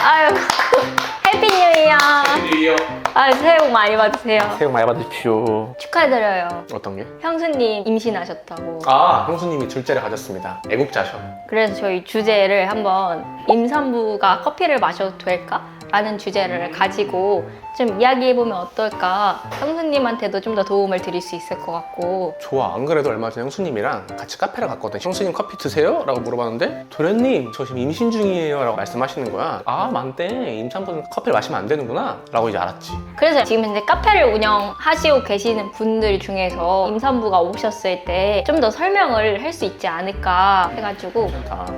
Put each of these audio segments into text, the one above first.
아유, 해피 뉴 이어. 해피 뉴 이어. 아, 새해 복 많이 받으세요. 새해 복 많이 받으십시오. 축하드려요. 어떤 게? 형수님 임신하셨다고. 아, 형수님이 둘째를 가졌습니다. 애국자셔. 그래서 저희 주제를 한번 임산부가 커피를 마셔도 될까? 라는 주제를 가지고 좀 이야기해보면 어떨까? 형수님한테도 좀 더 도움을 드릴 수 있을 것 같고. 좋아. 안 그래도 얼마 전에 형수님이랑 같이 카페를 갔거든. 형수님 커피 드세요? 라고 물어봤는데 도련님 저 지금 임신 중이에요 라고 말씀하시는 거야. 아 맞대. 임산부는 커피를 마시면 안 되는구나 라고 이제 알았지. 그래서 지금 현재 카페를 운영하시고 계시는 분들 중에서 임산부가 오셨을 때 좀 더 설명을 할 수 있지 않을까 해가지고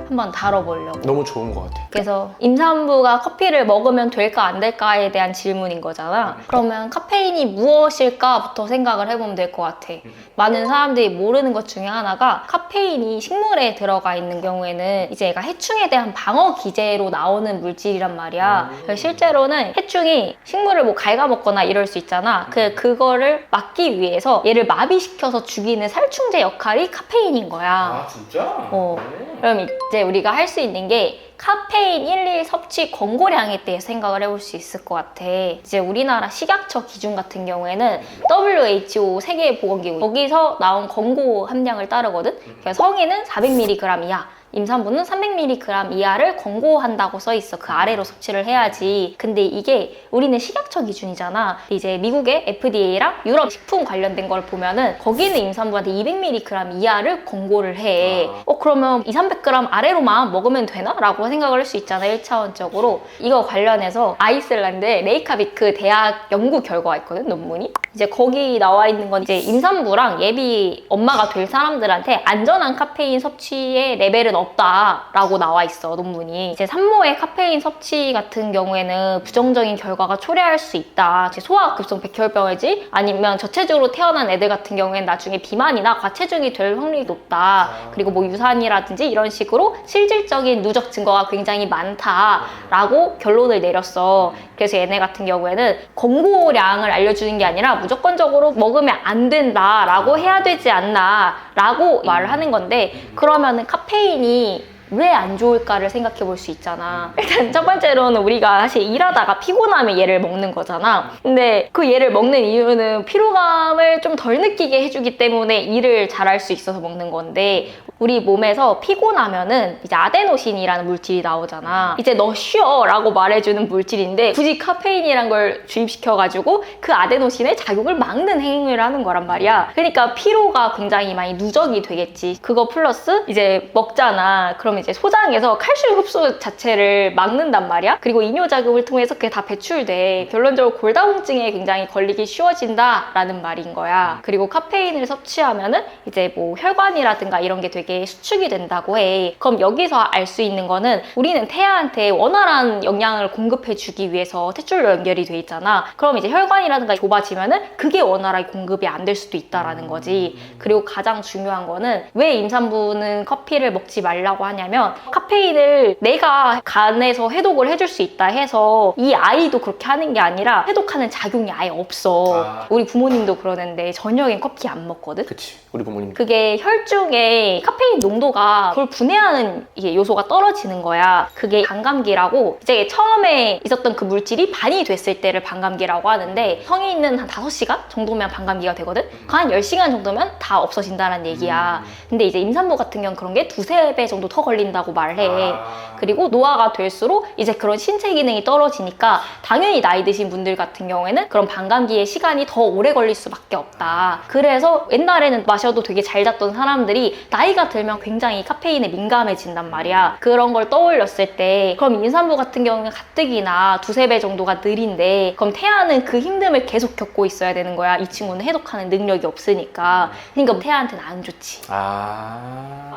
한번 다뤄보려고. 너무 좋은 것 같아. 그래서 임산부가 커피를 먹으면 될까 안 될까에 대한 질문인 거잖아. 그러면 카페인이 무엇일까부터 생각을 해보면 될 것 같아. 많은 사람들이 모르는 것 중에 하나가 카페인이 식물에 들어가 있는 경우에는 이제 얘가 해충에 대한 방어 기제로 나오는 물질이란 말이야. 그래서 실제로는 해충이 식물을 뭐 갉아먹거나 이럴 수 있잖아. 그거를 막기 위해서 얘를 마비시켜서 죽이는 살충제 역할이 카페인인 거야. 아 진짜? 그럼 이제 우리가 할 수 있는 게 카페인 일일 섭취 권고량에 대해 생각을 해볼 수 있을 것 같아. 이제 우리나라 식약처 기준 같은 경우에는 WHO 세계보건기구 거기서 나온 권고 함량을 따르거든. 그러니까 성인은 400mg 이하, 임산부는 300mg 이하를 권고한다고 써 있어. 그 아래로 섭취를 해야지. 근데 이게 우리는 식약처 기준이잖아. 이제 미국의 FDA랑 유럽 식품 관련된 걸 보면은 거기는 임산부한테 200mg 이하를 권고를 해. 그러면 200~300g 아래로만 먹으면 되나? 라고 생각을 할 수 있잖아. 1차원적으로. 이거 관련해서 아이슬란드의 레이카비크 대학 연구 결과가 있거든, 논문이. 이제 거기 나와 있는 건 이제 임산부랑 예비 엄마가 될 사람들한테 안전한 카페인 섭취의 레벨은 없다라고 나와 있어, 논문이. 이제 산모의 카페인 섭취 같은 경우에는 부정적인 결과가 초래할 수 있다. 소아급성 백혈병이지 아니면 저체중으로 태어난 애들 같은 경우에는 나중에 비만이나 과체중이 될 확률이 높다. 그리고 뭐 유산이라든지 이런 식으로 실질적인 누적 증거가 굉장히 많다라고 결론을 내렸어. 그래서 얘네 같은 경우에는 권고량을 알려주는 게 아니라 무조건적으로 먹으면 안 된다라고 해야 되지 않나 라고 말을 하는 건데, 그러면은 카페인이 왜 안 좋을까를 생각해 볼 수 있잖아. 일단 첫 번째로는 우리가 사실 일하다가 피곤하면 얘를 먹는 거잖아. 근데 그 얘를 먹는 이유는 피로감을 좀 덜 느끼게 해주기 때문에 일을 잘할 수 있어서 먹는 건데, 우리 몸에서 피곤하면은 이제 아데노신이라는 물질이 나오잖아. 이제 너 쉬어 라고 말해주는 물질인데 굳이 카페인이란 걸 주입시켜가지고 그 아데노신의 작용을 막는 행위를 하는 거란 말이야. 그러니까 피로가 굉장히 많이 누적이 되겠지. 그거 플러스 이제 먹잖아. 그럼 이제 소장에서 칼슘 흡수 자체를 막는단 말이야. 그리고 이뇨작용을 통해서 그게 다 배출돼. 결론적으로 골다공증에 굉장히 걸리기 쉬워진다라는 말인 거야. 그리고 카페인을 섭취하면은 이제 뭐 혈관이라든가 이런 게 되게 수축이 된다고 해. 그럼 여기서 알 수 있는 거는 우리는 태아한테 원활한 영양을 공급해주기 위해서 탯줄로 연결이 돼 있잖아. 그럼 이제 혈관이라든가 좁아지면은 그게 원활하게 공급이 안 될 수도 있다라는 거지. 그리고 가장 중요한 거는 왜 임산부는 커피를 먹지 말라고 하냐면, 카페인을 내가 간에서 해독을 해줄 수 있다 해서 이 아이도 그렇게 하는 게 아니라 해독하는 작용이 아예 없어. 우리 부모님도 그러는데 저녁엔 커피 안 먹거든? 그치. 우리 부모님. 그게 혈중에 카페인 농도가 그걸 분해하는 이게 요소가 떨어지는 거야. 그게 반감기라고, 이제 처음에 있었던 그 물질이 반이 됐을 때를 반감기라고 하는데, 성인은 한 5시간 정도면 반감기가 되거든? 한 10시간 정도면 다 없어진다는 얘기야. 근데 이제 임산부 같은 경우는 그런 게 2~3배 정도 더 걸린다고 말해. 그리고 노화가 될수록 이제 그런 신체 기능이 떨어지니까 당연히 나이 드신 분들 같은 경우에는 그런 반감기의 시간이 더 오래 걸릴 수밖에 없다. 그래서 옛날에는 마셔도 되게 잘 잤던 사람들이 나이가 들면 굉장히 카페인에 민감해진단 말이야. 그런 걸 떠올렸을 때 그럼 임산부 같은 경우는 가뜩이나 2~3배 정도가 느린데, 그럼 태아는 그 힘듦을 계속 겪고 있어야 되는 거야. 이 친구는 해독하는 능력이 없으니까. 그러니까 태아한테는 안 좋지.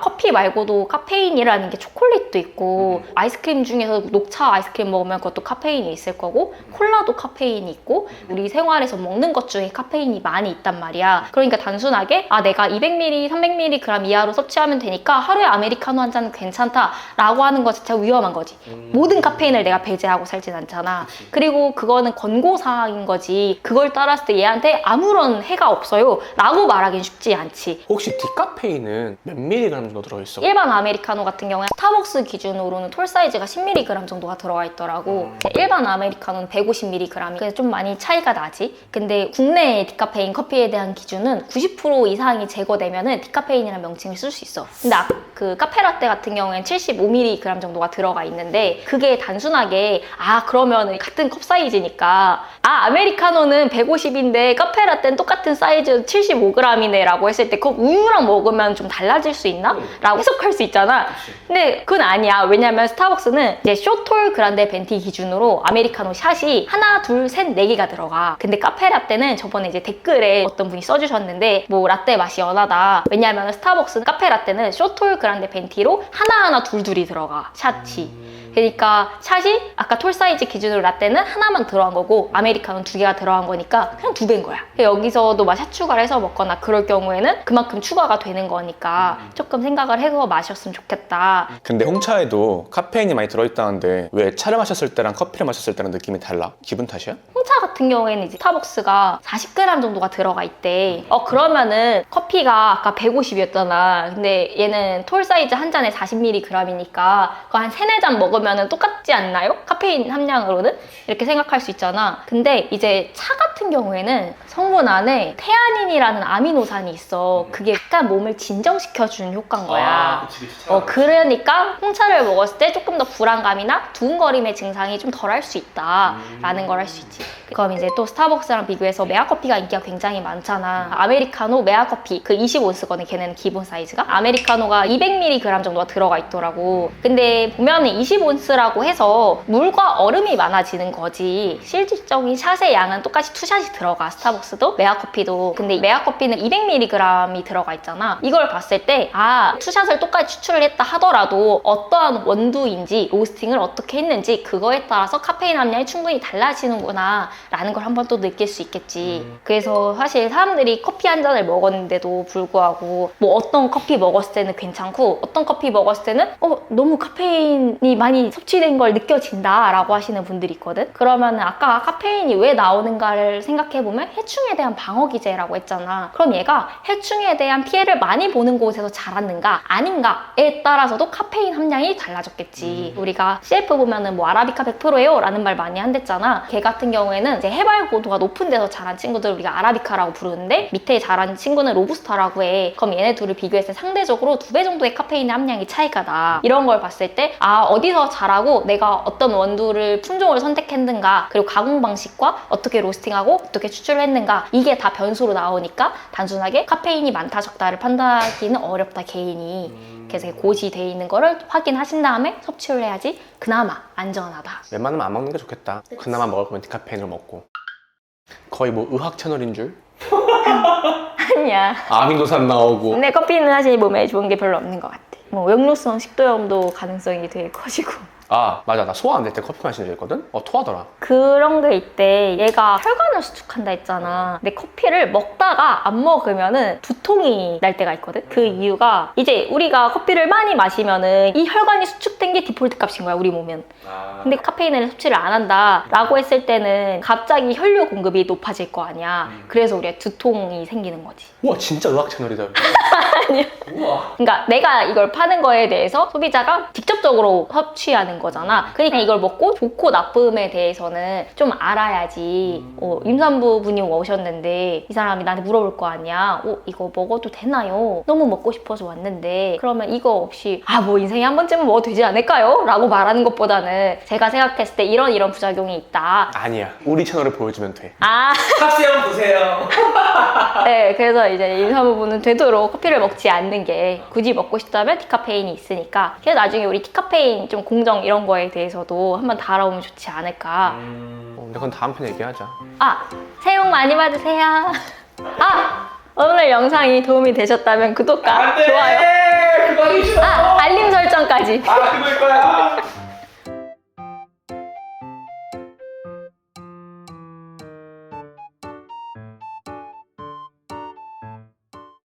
커피 말고도 카페인이라는 게 초콜릿도 있고, 아이스크림 중에서 녹차 아이스크림 먹으면 그것도 카페인이 있을 거고, 콜라도 카페인이 있고, 우리 생활에서 먹는 것 중에 카페인이 많이 있단 말이야. 그러니까 단순하게 내가 200ml, 300mg 이하로 섭취하면 되니까 하루에 아메리카노 한 잔은 괜찮다라고 하는 것 자체가 위험한 거지. 모든 카페인을 내가 배제하고 살진 않잖아. 그리고 그거는 권고사항인 거지. 그걸 따랐을 때 얘한테 아무런 해가 없어요 라고 말하기는 쉽지 않지. 혹시 디카페인은 몇 mg 정도 들어있어? 일반 아메리카노 같은 같은 경우에 스타벅스 기준으로는 톨 사이즈가 10mg 정도가 들어가 있더라고. 일반 아메리카노는 150mg. 그래서 좀 많이 차이가 나지. 근데 국내 디카페인 커피에 대한 기준은 90% 이상이 제거되면은 디카페인이라는 명칭을 쓸 수 있어. 근데 그 카페라떼 같은 경우에는 75mg 정도가 들어가 있는데 그게 단순하게 그러면 같은 컵 사이즈니까 아메리카노는 150인데 카페라떼는 똑같은 사이즈 75g이네 라고 했을 때 그거 우유랑 먹으면 좀 달라질 수 있나? 라고 해석할 수 있잖아. 근데 그건 아니야. 왜냐면 스타벅스는 이제 쇼톨 그란데 벤티 기준으로 아메리카노 샷이 하나, 둘, 셋, 네 개가 들어가. 근데 카페라떼는 저번에 이제 댓글에 어떤 분이 써주셨는데 뭐 라떼 맛이 연하다. 왜냐면 스타벅스 카페라떼는 쇼톨 그란데 벤티로 하나하나 둘둘이 들어가. 샷이. 그러니까 샷이 아까 톨 사이즈 기준으로 라떼는 하나만 들어간 거고 아메리카노는 2개가 들어간 거니까 그냥 2배인 거야. 여기서도 막 샷 추가를 해서 먹거나 그럴 경우에는 그만큼 추가가 되는 거니까 조금 생각을 해서 마셨으면 좋겠다. 근데 홍차에도 카페인이 많이 들어있다는데 왜 차를 마셨을 때랑 커피를 마셨을 때랑 느낌이 달라? 기분 탓이야? 홍차 같은 경우에는 이제 스타벅스가 40g 정도가 들어가 있대. 그러면은 커피가 아까 150이었잖아. 근데 얘는 톨 사이즈 한 잔에 40mg이니까 그거 한 3, 4잔 먹으면은 똑같지 않나요? 카페인 함량으로는? 이렇게 생각할 수 있잖아. 근데 이제 차 같은 경우에는 성분 안에 테아닌이라는 아미노산이 있어. 그게 약간 몸을 진정시켜주는 효과인 거야. 그러니까 홍차를 먹었을 때 조금 더 불안감이나 두근거림의 증상이 좀 덜 할 수 있다라는 걸 할 수 있지. 그럼 이제 또 스타벅스랑 비교해서 메아커피가 인기가 굉장히 많잖아. 아메리카노, 메아커피 그 20온스거든. 걔네는 기본 사이즈가. 아메리카노가 200mg 정도가 들어가 있더라고. 근데 보면은 20온스라고 해서 물과 얼음이 많아지는 거지. 실질적인 샷의 양은 똑같이 투샷이 들어가. 스타벅스도 메아커피도. 근데 메아커피는 200mg이 들어가 있잖아. 이걸 봤을 때 투샷을 똑같이 추출을 했다 하더라도 어떠한 원두인지 로스팅을 어떻게 했는지 그거에 따라서 카페인 함량이 충분히 달라지는구나 라는 걸 한번 또 느낄 수 있겠지. 그래서 사실 사람들이 커피 한 잔을 먹었는데도 불구하고 뭐 어떤 커피 먹었을 때는 괜찮고 어떤 커피 먹었을 때는 너무 카페인이 많이 섭취된 걸 느껴진다 라고 하시는 분들이 있거든. 그러면 아까 카페인이 왜 나오는가를 생각해보면 해충에 대한 방어기제라고 했잖아. 그럼 얘가 해충에 대한 피해를 많이 보는 곳에서 자랐는가 아닌가에 따라서도 카페인 함량이 달라졌겠지. 우리가 CF 보면은 뭐 아라비카 100%예요 라는 말 많이 한댔잖아. 걔 같은 경우에는 이제 해발 고도가 높은 데서 자란 친구들 우리가 아라비카라고 부르는데 밑에 자란 친구는 로부스타라고 해. 그럼 얘네 둘을 비교했을 때 상대적으로 2배 정도의 카페인의 함량이 차이가 나. 이런 걸 봤을 때 어디서 자라고 내가 어떤 원두를 품종을 선택했는가 그리고 가공 방식과 어떻게 로스팅하고 어떻게 추출을 했는가 이게 다 변수로 나오니까 단순하게 카페인이 많다 적다를 판단하기는 어렵다 개인이. 그래서 고지되어 있는 거를 확인하신 다음에 섭취를 해야지 그나마 안전하다. 웬만하면 안 먹는 게 좋겠다. 그나마 먹을 거면 디카페인을 먹고. 거의 뭐 의학 채널인 줄? 아니야. 아미노산 나오고. 근데 커피는 사실 몸에 좋은 게 별로 없는 것 같아. 뭐 역류성 식도염도 가능성이 되게 커지고. 맞아. 나 소화 안 될 때 커피 마신 적 있거든? 토하더라. 그런 게 있대. 얘가 혈관을 수축한다 했잖아. 근데 커피를 먹다가 안 먹으면은 두통이 날 때가 있거든? 그 이유가 이제 우리가 커피를 많이 마시면은 이 혈관이 수축된 게 디폴트 값인 거야, 우리 몸은. 근데 카페인을 섭취를 안 한다 라고 했을 때는 갑자기 혈류 공급이 높아질 거 아니야. 그래서 우리가 두통이 생기는 거지. 우와, 진짜 의학 채널이다. 아니야. 우와. 그러니까 내가 이걸 파는 거에 대해서 소비자가 직접적으로 섭취하는 거잖아. 그러니까 이걸 먹고 좋고 나쁨에 대해서는 좀 알아야지. 임산부 분이 오셨는데 이 사람이 나한테 물어볼 거 아니야. 이거 먹어도 되나요? 너무 먹고 싶어서 왔는데 그러면 이거 없이 뭐 인생에 한 번쯤은 먹어도 되지 않을까요? 라고 말하는 것보다는 제가 생각했을 때 이런 부작용이 있다. 아니야. 우리 채널을 보여주면 돼. 탑세형 보세요. 네, 그래서 이제 임산부분은 되도록 커피를 먹지 않는 게 굳이 먹고 싶다면 디카페인이 있으니까 그래서 나중에 우리 디카페인 좀 공정 이런 거에 대해서도 한번 다뤄보면 좋지 않을까. 근데 그건 다음 편에 얘기하자. 새해 복 많이 받으세요. 오늘 영상이 도움이 되셨다면 구독과 좋아요, 그거 아니죠. 알림 설정까지. 그거일 거야.